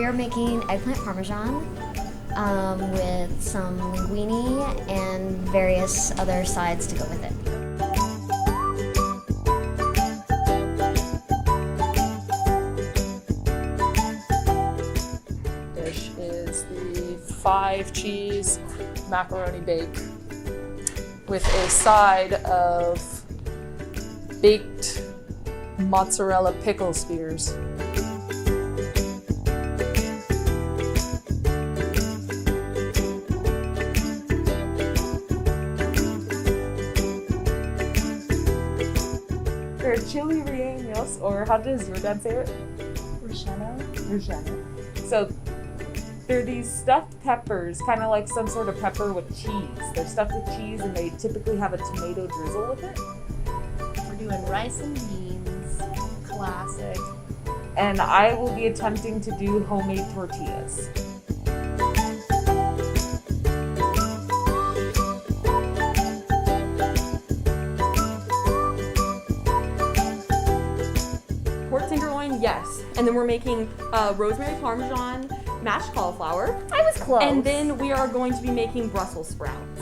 are making eggplant parmesan with some linguine and various other sides to go with it. Dish is the 5-cheese macaroni bake with a side of baked mozzarella pickle spears. They're chili rellenos, or how does your dad say it? Relleno. So they're these stuffed peppers, kind of like some sort of pepper with cheese. They're stuffed with cheese and they typically have a tomato drizzle with it. We're doing rice and beans, classic. And I will be attempting to do homemade tortillas. Pork tenderloin, yes. And then we're making rosemary parmesan mashed cauliflower. I was close. And then we are going to be making Brussels sprouts.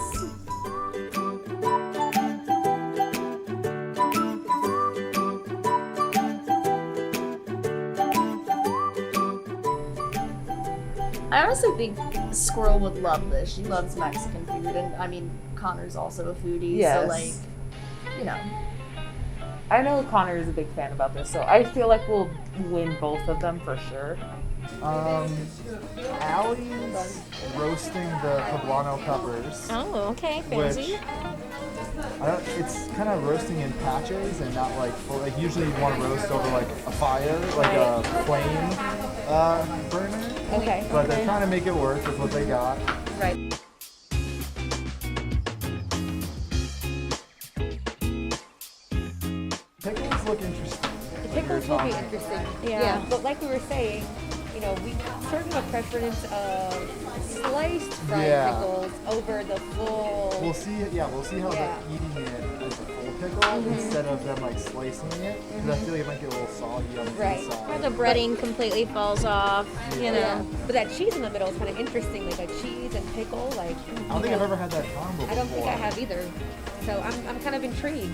I honestly think Squirrel would love this. She loves Mexican food, and I mean, Connor's also a foodie, Yes. so like, you know. I know Connor is a big fan about this, so I feel like we'll win both of them for sure. Allie's roasting the poblano peppers. Oh, okay, Which fancy. it's kind of roasting in patches and not like full. Like usually you want to roast over like a fire, like a flame burner. Okay. But they're trying to make it work with what they got. Right. Pickles look interesting. The pickles will be interesting. Yeah. But like we were saying, you know, we sort of have a preference of sliced fried Yeah. pickles over the full. We'll see. Yeah, we'll see how Yeah. they're eating it as a full pickle instead of them like slicing it. Because I feel like it might get a little soggy on the Right. inside. Or the breading completely falls off, you know. Yeah. But that cheese in the middle is kind of interesting, like a cheese and pickle. Like, I don't think I've ever had that combo before. I don't think I have either. So I'm kind of intrigued.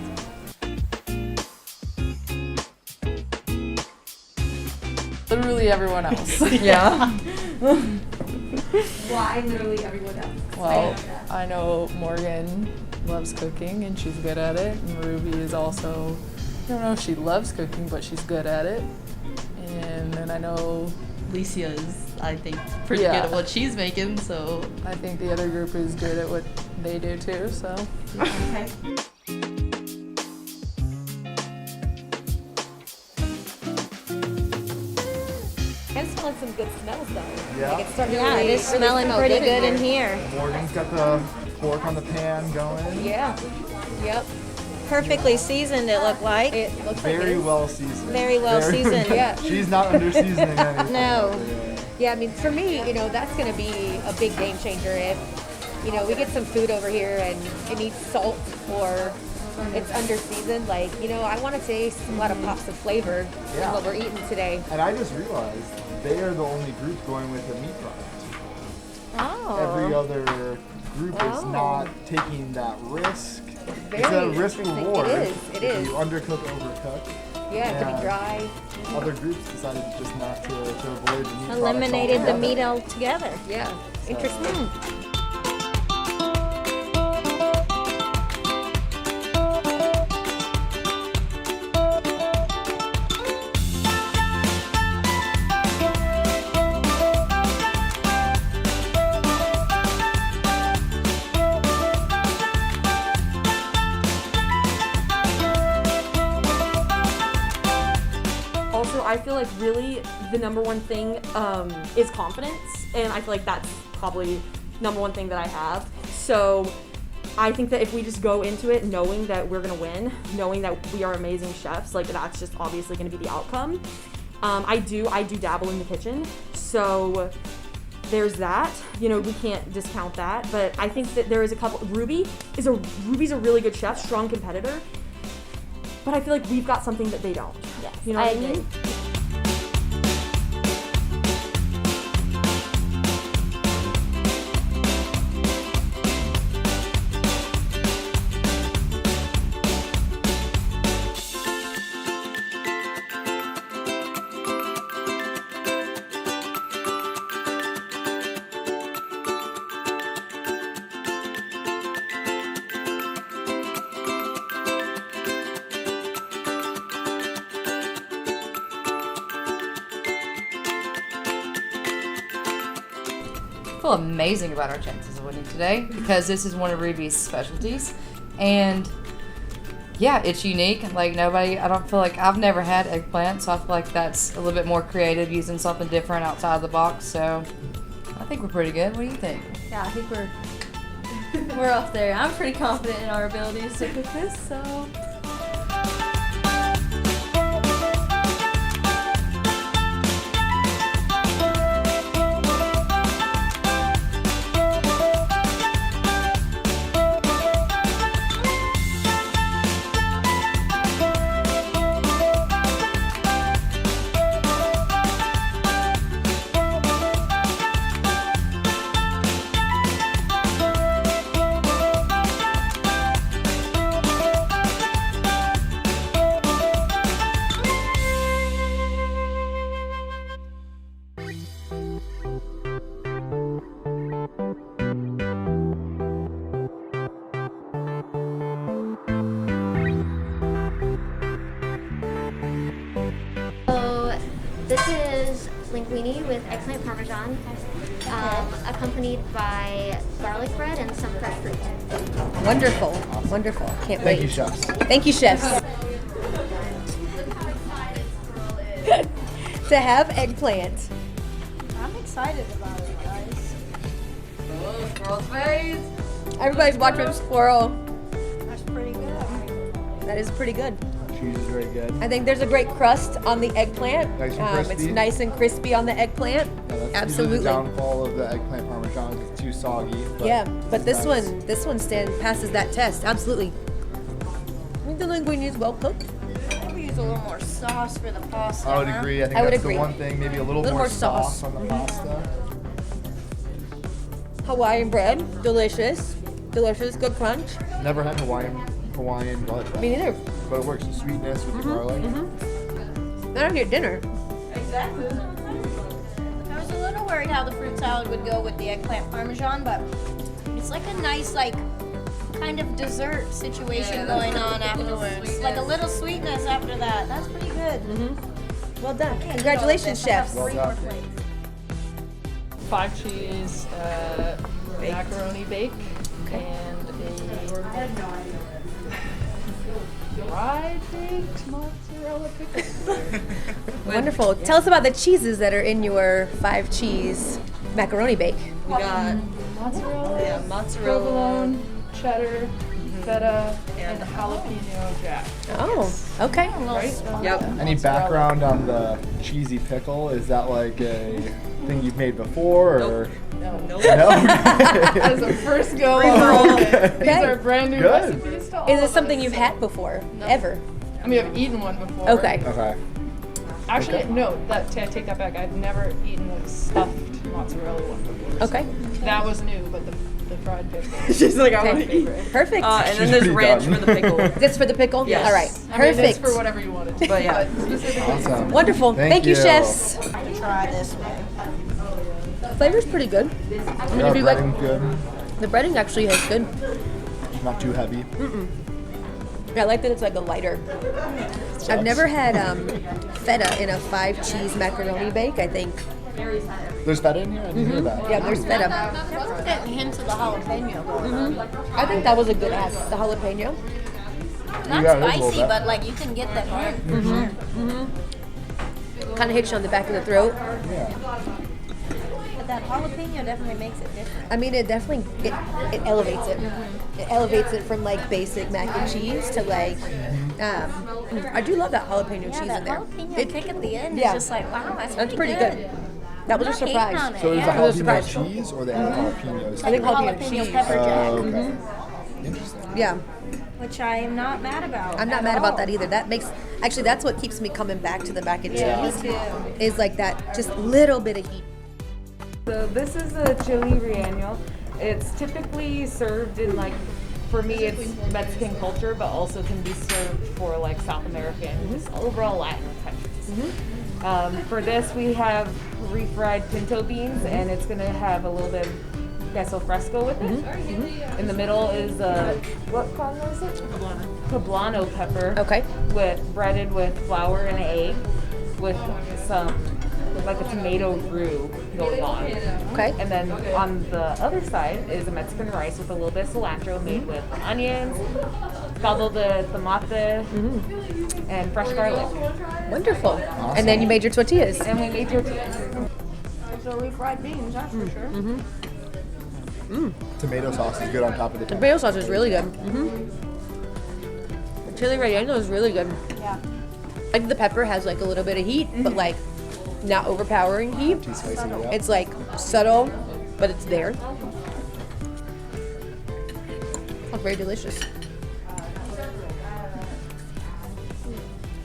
Literally everyone else. Yeah. Why literally everyone else? Well, I know Morgan loves cooking and she's good at it. And Ruby is also, I don't know if she loves cooking, but she's good at it. And then I know, Licia is, I think, pretty Yeah. good at what she's making, so. I think the other group is good at what they do too, so. Okay. I'm smelling some good smells though. Yeah. Like it's starting to Yeah, really, it is smelling smell pretty good in in here. Morgan's got the pork on the pan going. Yeah. Yep. Perfectly seasoned, it looked like. It looks like it Very is. well seasoned. Very well seasoned. Yeah. She's not under seasoning anything. No. Yeah. Yeah, I mean, for me, you know, that's going to be a big game changer if, you know, we get some food over here and it needs salt or it's under seasoned. Like, you know, I want to taste a lot of pops of flavor in Yeah. what we're eating today. And I just realized they are the only group going with a meat product. Oh. Every other group is Oh. not taking that risk. Very It's a risk interesting. reward. It is. It if is. You undercook, overcook. Yeah, it could Yeah. be dry. Other groups decided just not to avoid the meat Eliminated the products meat altogether. altogether. Yeah. Interesting. Also, I feel like really the number one thing is confidence, and I feel like that's probably number one thing that I have. So I think that if we just go into it knowing that we're gonna win, knowing that we are amazing chefs, like that's just obviously gonna be the outcome. I do dabble in the kitchen, so there's that. You know, we can't discount that, but I think that there is a couple. Ruby's a really good chef, strong competitor. But I feel like we've got something that they don't. Yes, You know I what I agree. mean? feel amazing about our chances of winning today because this is one of Ruby's specialties. And yeah, it's unique. Like I don't feel like I've never had eggplant, so I feel like that's a little bit more creative, using something different outside of the box. So I think we're pretty good. What do you think? Yeah, I think we're up there. I'm pretty confident in our abilities to cook this, so. So this is linguine with eggplant parmesan, accompanied by garlic bread and some fresh fruit. Wonderful. Wonderful. Can't wait. Thank you, chefs. Thank you, chefs. To have eggplant. I'm excited about it, guys. Oh, squirrel's face. Everybody's watching squirrel. That's pretty good. That is pretty good. Cheese is very good. I think there's a great crust on the eggplant. Nice and crispy. It's nice and crispy on the eggplant. Yeah, that's Absolutely. usually the downfall of the eggplant parmesan is it's too soggy. Yeah, but this nice. one passes that test. Absolutely. I think the linguine is well cooked. Maybe use a little more sauce for the pasta. I would agree. I think I would that's agree. the one thing. Maybe a little Little more more sauce. on the pasta. Hawaiian bread, delicious. Delicious, good crunch. Never had Hawaiian garlic bread. Me neither. But it works. The sweetness with the garlic. Not only at dinner. Exactly. I was a little worried how the fruit salad would go with the eggplant parmesan, but it's like a nice, like, kind of dessert situation going on afterwards. Like a little sweetness after that. That's pretty good. Well done. Congratulations, chefs. Well done. 5 cheese macaroni bake and a fried baked mozzarella pickle. Wonderful. Tell us about the cheeses that are in your 5 cheese macaroni bake. We got mozzarella, provolone, cheddar, feta, and jalapeno jack. Oh, okay. Right? Yep. Any background on the cheesy pickle? Is that like a thing you've made before, or No. no? As a first go on. These Okay. are brand new Good. recipes to all Is of it something us. you've had before? Ever? I mean, I've eaten one before. Okay. Okay. Actually, Okay. no. I take that back. I've never eaten a stuffed mozzarella one before. Okay. So that was new, but the fried pickle. She's like, I Okay. want to eat. Perfect. And She's then there's pretty ranch done. for the pickle. This for the pickle? Yes. All right. I mean, it's Perfect. for whatever you want it to be. But yeah. Specifically Awesome. Wonderful. Thank you, chefs. Try this one. The flavor's pretty good. Yeah, if you like- breading's good. The breading actually is good. Not too heavy. I like that it's like a lighter. I've never had feta in a 5 cheese macaroni bake, I think. There's feta in here? I didn't hear that. Yeah, there's feta. Definitely getting hints of the jalapeno going on. I think that was a good add, the jalapeno. Not Yeah, it is a little spicy, bit. but like you can get the hint. Kind of hits you on the back of the throat. Yeah. But that jalapeno definitely makes it different. I mean, it definitely, it elevates it. It elevates it from like basic mac and cheese to like, I do love that jalapeno Yeah, cheese that in there. jalapeno kick at the end yeah. is just like, wow, That's pretty good. That was a Not hating on surprise. it, So is yeah. the was a jalapeno surprise. cheese or the jalapenos? I think jalapeno jalapeno cheese. pepper jack, Okay. Interesting. Yeah, which I am not mad about. I'm not at mad about all. that either. That makes, actually that's what keeps me coming back to the mac and Yeah, me cheese. too. Is like that just little bit of heat. So this is a chili relleno. It's typically served in like, for me it's Mexican culture, but also can be served for like South American, just overall Latin countries. For this we have refried pinto beans, and it's gonna have a little bit of queso fresco with it. In the middle is what color is it? Poblano pepper. Okay. Breaded with flour and egg, with some like a tomato roux going on. Okay. And then on the other side is a Mexican rice with a little bit of cilantro made with onions, caldo de tomate, and fresh garlic. Wonderful. And then you made your tortillas. And we made tortillas. So refried beans, that's for sure. Tomato sauce is good on top of the Tomato sauce is really good. The chili relleno is really good. Yeah. Like the pepper has like a little bit of heat, but like not overpowering heat. Too spicy, yeah. It's like subtle, but it's there. Oh, very delicious.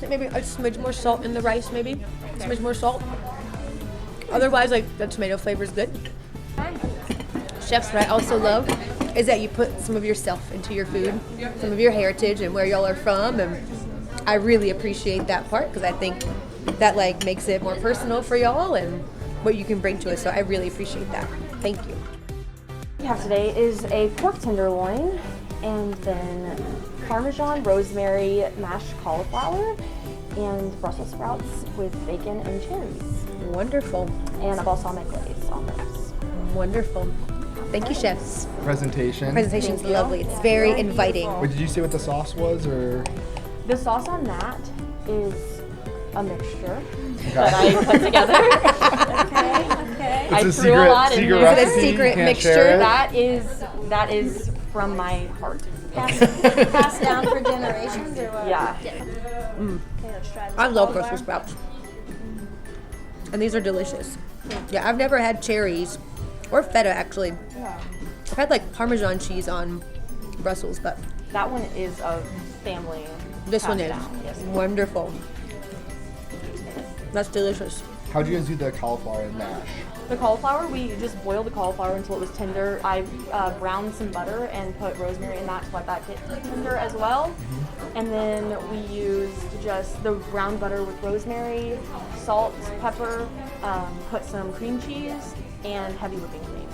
Maybe a smidge more salt in the rice, maybe. A smidge more salt. Otherwise, like the tomato flavor is good. Chefs, what I also love is that you put some of yourself into your food, some of your heritage and where y'all are from, and I really appreciate that part because I think that like makes it more personal for y'all and what you can bring to us. So I really appreciate that. Thank you. What we have today is a pork tenderloin and then Parmesan, rosemary, mashed cauliflower, and Brussels sprouts with bacon and cherries. Wonderful. And a balsamic glaze on those. Wonderful. Thank you, chefs. Presentation's Presentation's lovely. It's very inviting. Wait, did you say what the sauce was, or? The sauce on that is a mixture that I put together. Okay. I It's a threw a lot in secret there. Is it a recipe, secret you can't mixture? share it? That is from my heart. Passed down for generations or what? Yeah. Okay, let's try this. I love Brussels sprouts. And these are delicious. Yeah, I've never had cherries or feta actually. I've had like Parmesan cheese on Brussels, but That one is a family. this one passed is down, yes. wonderful. That's delicious. How'd you guys do the cauliflower and mash? The cauliflower, we just boiled the cauliflower until it was tender. I browned some butter and put rosemary in that to let that get tender as well. And then we used just the brown butter with rosemary, salt, pepper, put some cream cheese, and heavy whipping cream.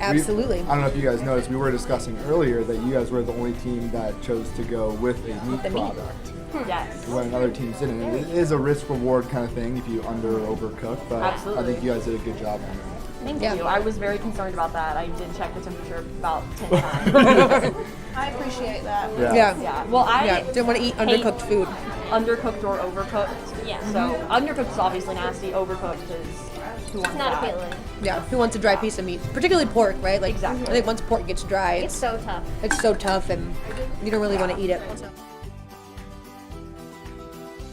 Absolutely. I don't know if you guys noticed, we were discussing earlier that you guys were the only team that chose to go with a meat The meat. product. Yes. When another team didn't. It is a risk-reward kind of thing if you overcook, but Absolutely. I think you guys did a good job on it. Thank Yeah. you. I was very concerned about that. I did check the temperature about 10 times. I appreciate that. Yeah. Yeah. Well, I Yeah, didn't want to eat hate undercooked food. undercooked or overcooked. Yeah. So undercooked is obviously nasty. Overcooked is who wants Not that? appealing. Yeah, who wants a dry piece of meat? Particularly pork, right? Like, Exactly. I think once pork gets dry, It's so tough. it's so tough and you don't really want to eat it.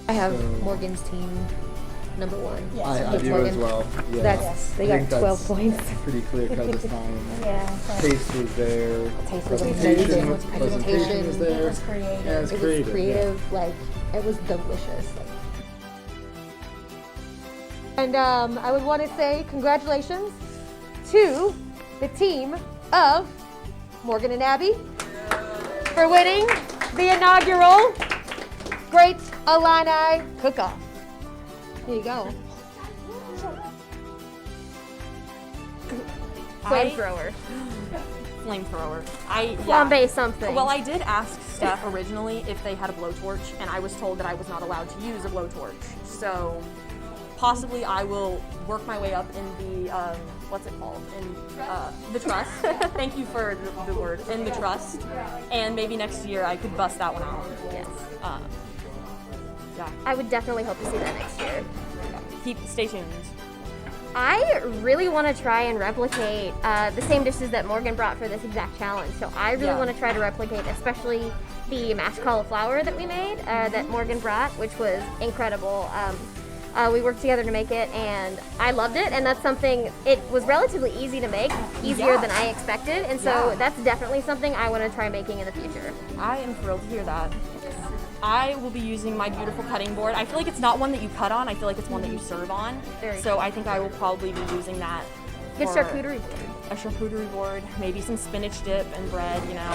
I have Morgan's team number one. I It's do Morgan. as well. Yeah. That's they I got think 12 that's points. Pretty clear cut this time. Yeah. Taste was there. Taste was Presentation amazing. presentation was there. It was creative. Yeah, it's It was creative. creative, like it was delicious. And I would want to say congratulations to the team of Morgan and Abby for winning the inaugural Great Illini Cook-Off. Here you go. Flamethrower. Flamethrower. Flambe something. Well, I did ask Steph originally if they had a blowtorch, and I was told that I was not allowed to use a blowtorch. So possibly I will work my way up in the what's it called? In the trust. Thank you for the word. In the trust, and maybe next year I could bust that one out. Yes. Yeah. I would definitely hope to see that next year. Stay tuned. I really want to try and replicate the same dishes that Morgan brought for this exact challenge. So I really Yeah. want to try to replicate, especially the mashed cauliflower that we made, that Morgan brought, which was incredible. We worked together to make it, and I loved it. And that's something, it was relatively easy to make, easier Yeah. than I expected. And so Yeah. that's definitely something I want to try making in the future. I am thrilled to hear that. I will be using my beautiful cutting board. I feel like it's not one that you cut on. I feel like it's one that you serve on. Very So I think I will probably be using that. Good for charcuterie board. A charcuterie board, maybe some spinach dip and bread, you know.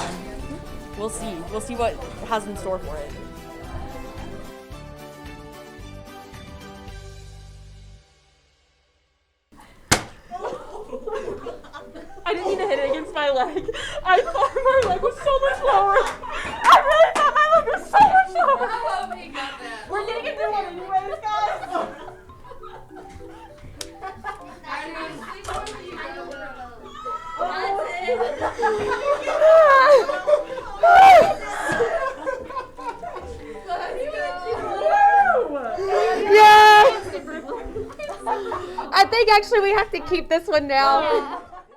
We'll see. We'll see what has in store for it. I didn't mean to hit it against my leg. I thought my leg was so much lower. I really thought my leg was so much lower. We're getting a new one anyways, guys. I think actually we have to keep this one now.